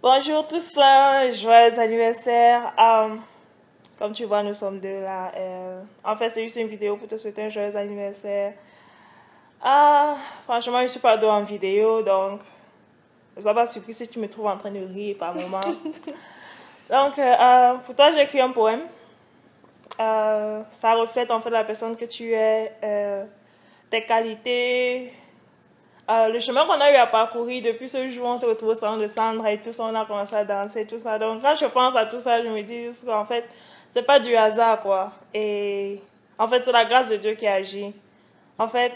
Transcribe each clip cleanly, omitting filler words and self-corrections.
Bonjour tous, joyeux anniversaire. Comme tu vois, nous sommes deux là. En fait, c'est juste une vidéo pour te souhaiter un joyeux anniversaire. Franchement, je ne suis pas douée en vidéo, donc je ne sois pas surprise si tu me trouves en train de rire par moment. Donc, pour toi, j'ai écrit un poème. Ça reflète en fait la personne que tu es, tes qualités. Le chemin qu'on a eu à parcourir depuis ce jour, on s'est retrouvés au salon de Sandra et tout ça, on a commencé à danser et tout ça. Donc quand je pense à tout ça, je me dis juste qu'en fait, c'est pas du hasard quoi. Et en fait, c'est la grâce de Dieu qui agit. En fait,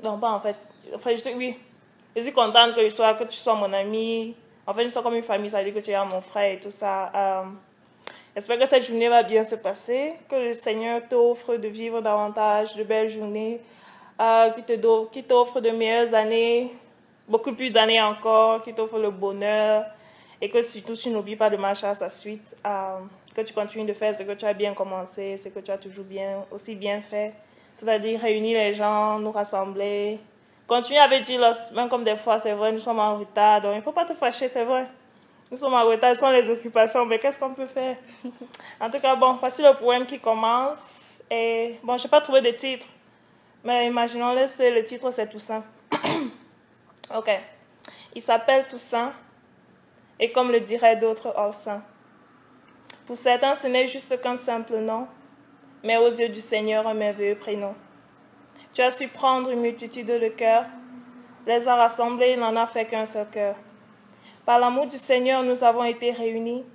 non pas en fait, oui, je suis contente que tu sois mon ami. En fait, nous sommes comme une famille, ça veut dire que tu es mon frère et tout ça. J'espère que cette journée va bien se passer, que le Seigneur t'offre de vivre davantage de belles journées. Qui t'offre de meilleures années, beaucoup plus d'années encore, qui t'offre le bonheur et que surtout tu n'oublies pas de marcher à sa suite, que tu continues de faire ce que tu as bien commencé, ce que tu as toujours aussi bien fait, c'est-à-dire réunir les gens, nous rassembler, continuer avec Dieu, même comme des fois c'est vrai, nous sommes en retard, donc il ne faut pas te fâcher, c'est vrai. Nous sommes en retard, ce sont les occupations, mais qu'est-ce qu'on peut faire? En tout cas, bon, voici le poème qui commence. Et bon, je n'ai pas trouvé de titre. Mais imaginons-le, le titre c'est Toussaint. Ok. Il s'appelle Toussaint, et comme le diraient d'autres, hors saint. Pour certains, ce n'est juste qu'un simple nom, mais aux yeux du Seigneur, un merveilleux prénom. Tu as su prendre une multitude de cœurs, les a rassemblés, il n'en a fait qu'un seul cœur. Par l'amour du Seigneur, nous avons été réunis,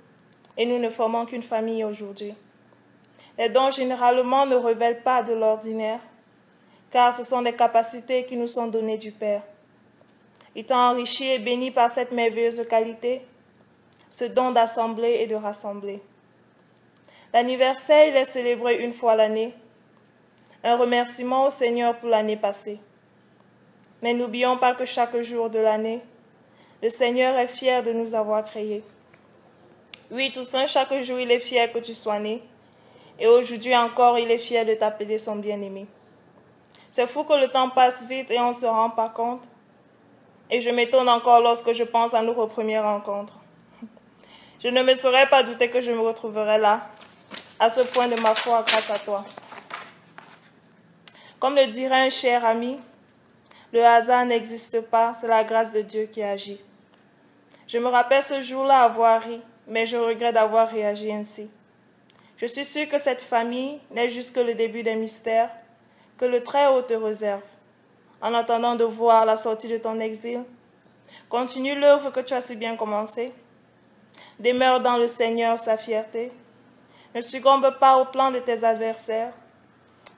et nous ne formons qu'une famille aujourd'hui. Les dons généralement ne révèlent pas de l'ordinaire, car ce sont des capacités qui nous sont données du Père. Il t'a enrichi et béni par cette merveilleuse qualité, ce don d'assembler et de rassembler. L'anniversaire, il est célébré une fois l'année, un remerciement au Seigneur pour l'année passée. Mais n'oublions pas que chaque jour de l'année, le Seigneur est fier de nous avoir créés. Oui, Toussaint, chaque jour, il est fier que tu sois né, et aujourd'hui encore, il est fier de t'appeler son bien-aimé. C'est fou que le temps passe vite et on ne se rend pas compte. Et je m'étonne encore lorsque je pense à nos premières rencontres. Je ne me serais pas douté que je me retrouverais là, à ce point de ma foi grâce à toi. Comme le dirait un cher ami, le hasard n'existe pas, c'est la grâce de Dieu qui agit. Je me rappelle ce jour-là avoir ri, mais je regrette d'avoir réagi ainsi. Je suis sûre que cette famille n'est juste que le début des mystères que le Très-Haut te réserve. En attendant de voir la sortie de ton exil, continue l'œuvre que tu as si bien commencée. Demeure dans le Seigneur sa fierté. Ne succombe pas au plan de tes adversaires.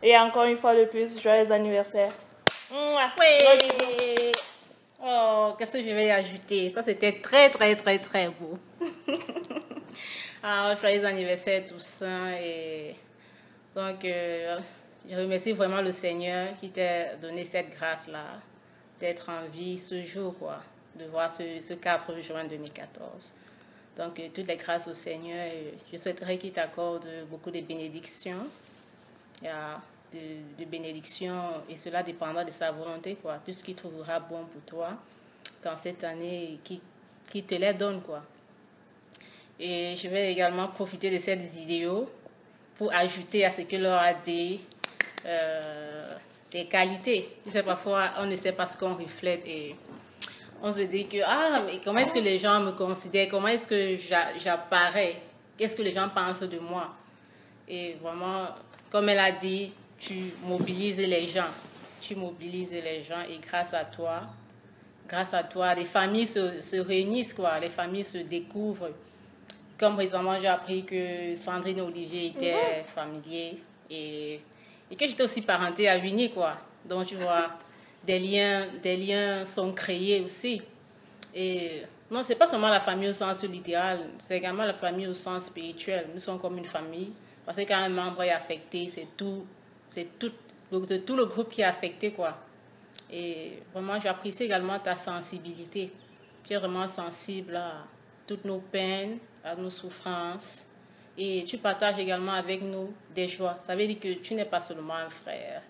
Et encore une fois de plus, joyeux anniversaire. Oui. Oh, qu'est-ce que je vais y ajouter? Ça, c'était très, très, très, très beau. Alors, joyeux anniversaire, Toussaint. Et donc, je remercie vraiment le Seigneur qui t'a donné cette grâce-là, d'être en vie ce jour, quoi, de voir ce 4 juin 2014. Donc, toutes les grâces au Seigneur. Je souhaiterais qu'il t'accorde beaucoup de bénédictions. De bénédictions, et cela dépendra de sa volonté, quoi. Tout ce qu'il trouvera bon pour toi dans cette année, qui te les donne, quoi. Et je vais également profiter de cette vidéo pour ajouter à ce que leur a dit des qualités. Tu sais, parfois, on ne sait pas ce qu'on reflète et on se dit que, mais comment est-ce que les gens me considèrent? Comment est-ce que j'apparais? Qu'est-ce que les gens pensent de moi? Et vraiment, comme elle a dit, tu mobilises les gens. Tu mobilises les gens et grâce à toi, les familles se réunissent, quoi. Les familles se découvrent. Comme récemment, j'ai appris que Sandrine et Olivier étaient familiers et que j'étais aussi parentée à Vigny, quoi. Donc, tu vois, des liens sont créés aussi. Et non, c'est pas seulement la famille au sens littéral, c'est également la famille au sens spirituel. Nous sommes comme une famille. Parce que quand un membre est affecté, c'est tout le groupe qui est affecté, quoi. Et vraiment, j'apprécie également ta sensibilité. Tu es vraiment sensible à toutes nos peines, à nos souffrances. Et tu partages également avec nous des joies. Ça veut dire que tu n'es pas seulement un frère,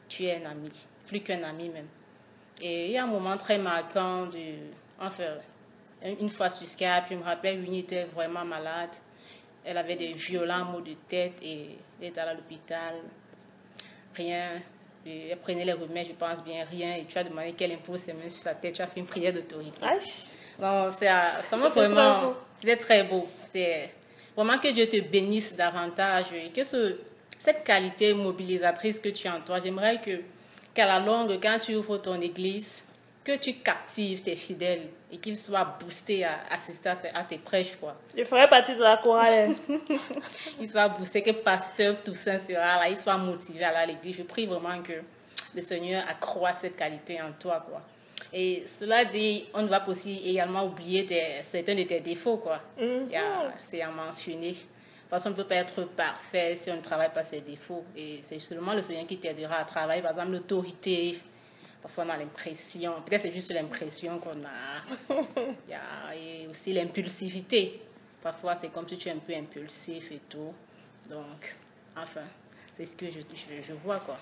tu es un ami, plus qu'un ami même. Et il y a un moment très marquant, une fois sur Skype, je me rappelle, Winnie était vraiment malade. Elle avait des violents maux de tête et elle était à l'hôpital. Rien. Elle prenait les remèdes, je pense bien, rien. Et tu as demandé qu'elle impose ses mains sur sa tête. Tu as fait une prière d'autorité. Non, ça m'a vraiment... C'était très beau. C'est vraiment que Dieu te bénisse davantage. Et que cette qualité mobilisatrice que tu as en toi, j'aimerais qu'à la longue, quand tu ouvres ton église, que tu captives tes fidèles et qu'ils soient boostés à assister à tes prêches, quoi. Je ferai partie de la chorale. Ils soient boostés, que Pasteur Toussaint sera là, ils soient motivés à aller à l'église. Je prie vraiment que le Seigneur accroît cette qualité en toi, quoi. Et cela dit, on ne va pas aussi également oublier certains de tes défauts, quoi. C'est à mentionner. Parce qu'on ne peut pas être parfait si on ne travaille pas ses défauts. Et c'est seulement le Seigneur qui t'aidera à travailler, par exemple, l'autorité. Parfois, on a l'impression, peut-être c'est juste l'impression qu'on a. Et aussi l'impulsivité. Parfois, c'est comme si tu es un peu impulsif et tout. Donc, enfin, c'est ce que je vois, quoi.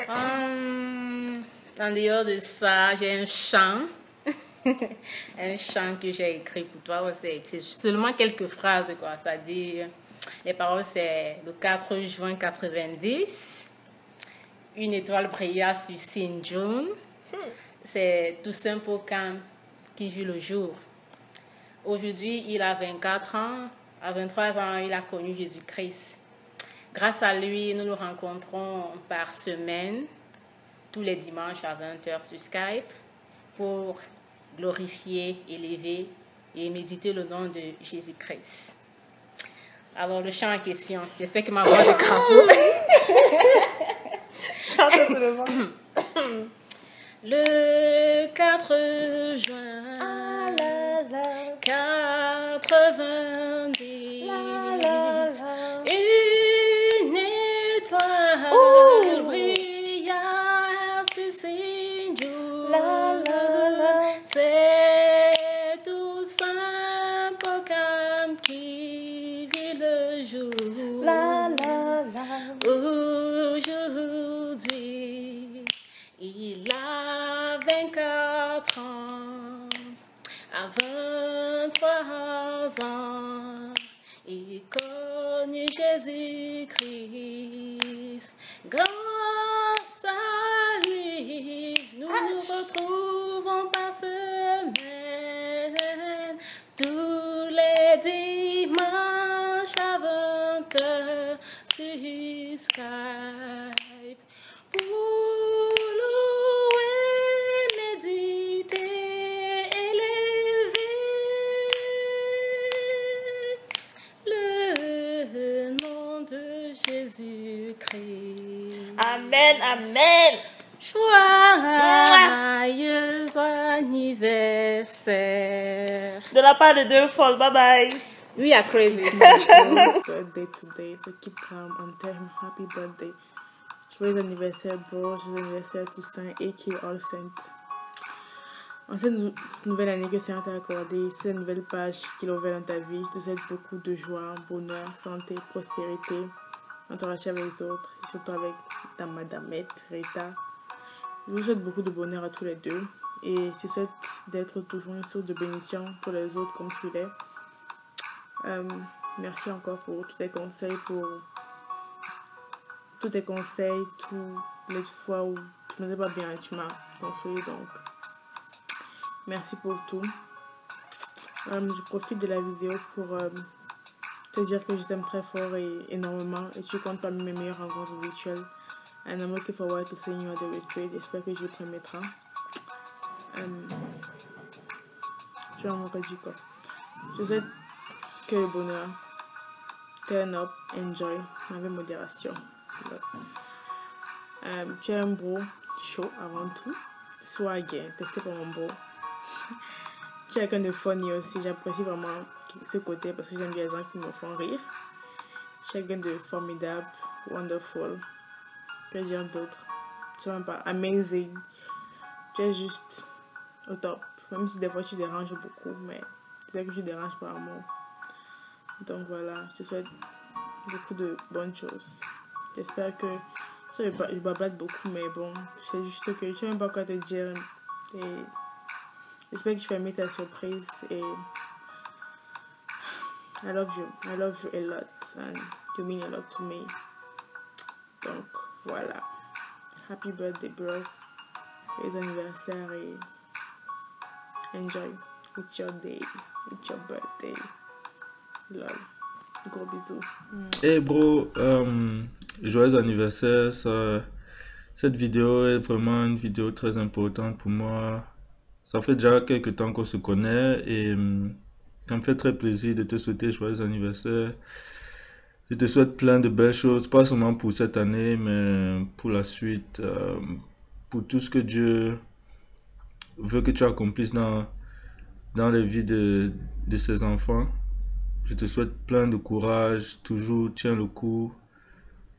En dehors de ça, j'ai un chant. Un chant que j'ai écrit pour toi. C'est seulement quelques phrases, quoi. Ça dit, les paroles, c'est le 4 juin 90. Une étoile brilla sur Sinjun. C'est Toussaint Pocan qui vit le jour. Aujourd'hui, il a 24 ans. À 23 ans, il a connu Jésus-Christ. Grâce à lui, nous nous rencontrons par semaine, tous les dimanches à 20h sur Skype, pour glorifier, élever et méditer le nom de Jésus-Christ. Alors, le chant en question, j'espère que ma voix est crapaud. Chante seulement. Le 4 juin 90, une étoile brilla sur Sinjun. C'est Toussaint Pocan qui vit le jour. Aujourd'hui, il a 24 ans. À 23 ans, il connaît Jésus-Christ. Grâce à lui, nous nous retrouvons par semaine, tous les dimanches à 20h sur Skype. Pour louer, méditer, élever le nom de Jésus-Christ. Amen, amen. Joyeux anniversaire. De la part de Deux Folles, bye bye. We are crazy. Birthday today, so keep calm and tell him happy birthday. Joyeux anniversaire, bro. Joyeux anniversaire, Toussaint, a.k.a. All Saints. En cette nouvelle année que le Seigneur t'a accordée, cette nouvelle page qu'il a ouverte dans ta vie, je te souhaite beaucoup de joie, bonheur, santé, prospérité, dans ton relation avec les autres, et surtout avec ta madamette, Rita. Je vous souhaite beaucoup de bonheur à tous les deux, et je te souhaite d'être toujours une source de bénédiction pour les autres comme tu l'es. Merci encore pour tous tes conseils, toutes les fois où je ne me pas bien, tu m'as consolé, donc merci pour tout. Je profite de la vidéo pour te dire que je t'aime très fort et énormément, et tu comptes parmi mes meilleures rencontres virtuelles. And I'm looking forward to seeing you at the retreat. J'espère que je te remettrai. Tu vas m'aurais dit quoi? Je souhaite que le bonheur, turn up, enjoy, avec modération. Tu es un bro chaud avant tout. Sois gay, testé pour mon bro. Tu es quelqu'un de funny aussi. J'apprécie vraiment ce côté parce que j'aime bien les gens qui me font rire. Tu es quelqu'un de formidable, wonderful. Je peux dire d'autres. Tu vois pas, amazing. Tu es juste au top. Même si des fois tu déranges beaucoup, mais tu sais que tu déranges par amour. Donc voilà, je te souhaite beaucoup de bonnes choses. J'espère que je bablate beaucoup, mais bon, c'est juste que tu n'as même pas quoi te dire. Et J'espère que tu vas aimer ta surprise et I love you a lot and you mean a lot to me. Donc voilà, happy birthday bro, joyeux anniversaire et enjoy, it's your day, it's your birthday, love, gros bisous. Hey bro, joyeux anniversaire, cette vidéo est vraiment une vidéo très importante pour moi. Ça fait déjà quelques temps qu'on se connaît et ça me fait très plaisir de te souhaiter joyeux anniversaire. Je te souhaite plein de belles choses, pas seulement pour cette année, mais pour la suite, pour tout ce que Dieu veut que tu accomplisses dans les vies de ses enfants. Je te souhaite plein de courage, toujours tiens le coup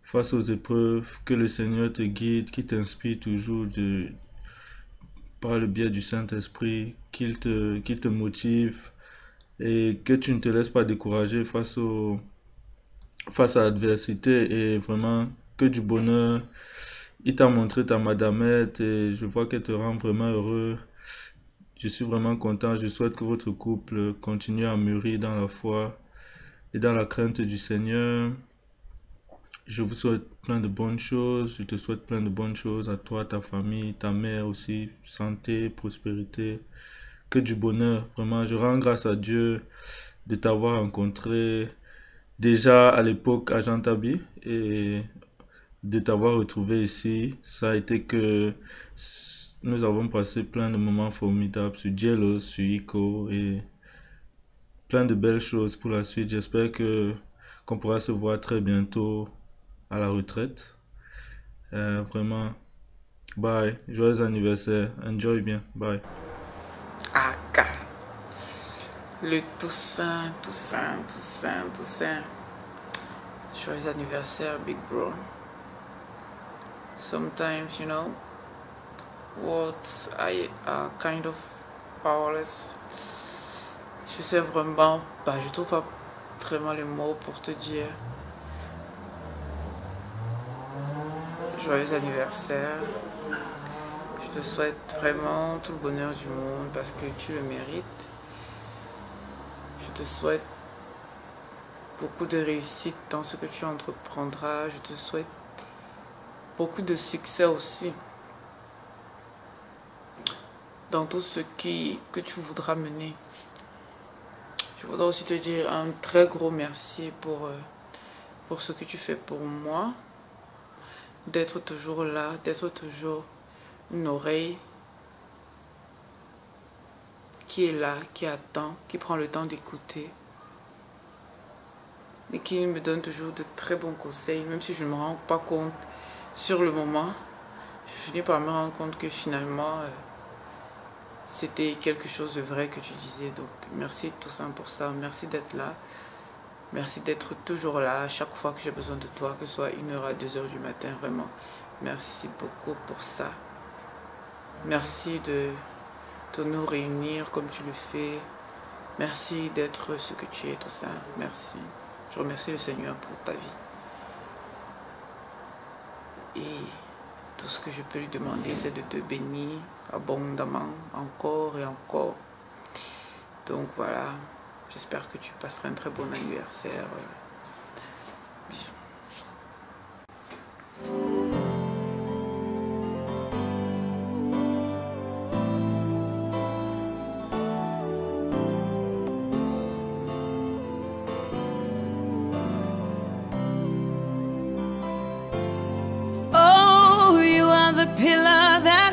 face aux épreuves, que le Seigneur te guide, qu'il t'inspire toujours par le biais du Saint-Esprit, qu'il te motive et que tu ne te laisses pas décourager face à l'adversité et vraiment que du bonheur. Il t'a montré ta madamette et je vois qu'elle te rend vraiment heureux. Je suis vraiment content. Je souhaite que votre couple continue à mûrir dans la foi et dans la crainte du Seigneur. Je vous souhaite plein de bonnes choses. Je te souhaite plein de bonnes choses à toi, ta famille, ta mère aussi. Santé, prospérité, que du bonheur. Vraiment, je rends grâce à Dieu de t'avoir rencontré déjà à l'époque à Jantabi et de t'avoir retrouvé ici. Ça a été que nous avons passé plein de moments formidables sur Jello, sur Ico et plein de belles choses pour la suite. J'espère qu'on pourra se voir très bientôt à la retraite. Vraiment, bye. Joyeux anniversaire. Enjoy bien. Bye. Aka. Le Toussaint. Joyeux anniversaire, big bro. Sometimes, you know, words are kind of powerless. Je sais vraiment pas, je trouve pas vraiment les mots pour te dire joyeux anniversaire. Je te souhaite vraiment tout le bonheur du monde parce que tu le mérites. Je te souhaite beaucoup de réussite dans ce que tu entreprendras. Je te souhaite beaucoup de succès aussi dans tout ce que tu voudras mener. Je voudrais aussi te dire un très gros merci pour ce que tu fais pour moi, d'être toujours là, d'être toujours une oreille qui est là, qui attend, qui prend le temps d'écouter et qui me donne toujours de très bons conseils, même si je ne me rends pas compte sur le moment. Je finis par me rendre compte que finalement c'était quelque chose de vrai que tu disais. Donc merci Toussaint pour ça, merci d'être là, merci d'être toujours là à chaque fois que j'ai besoin de toi, que ce soit 1h à 2h du matin, vraiment merci beaucoup pour ça. Merci de nous réunir comme tu le fais, merci d'être ce que tu es, Toussaint, merci. Je remercie le Seigneur pour ta vie et tout ce que je peux lui demander, c'est de te bénir abondamment, encore et encore. Donc voilà, j'espère que tu passeras un très bon anniversaire. Bisous. Pillar that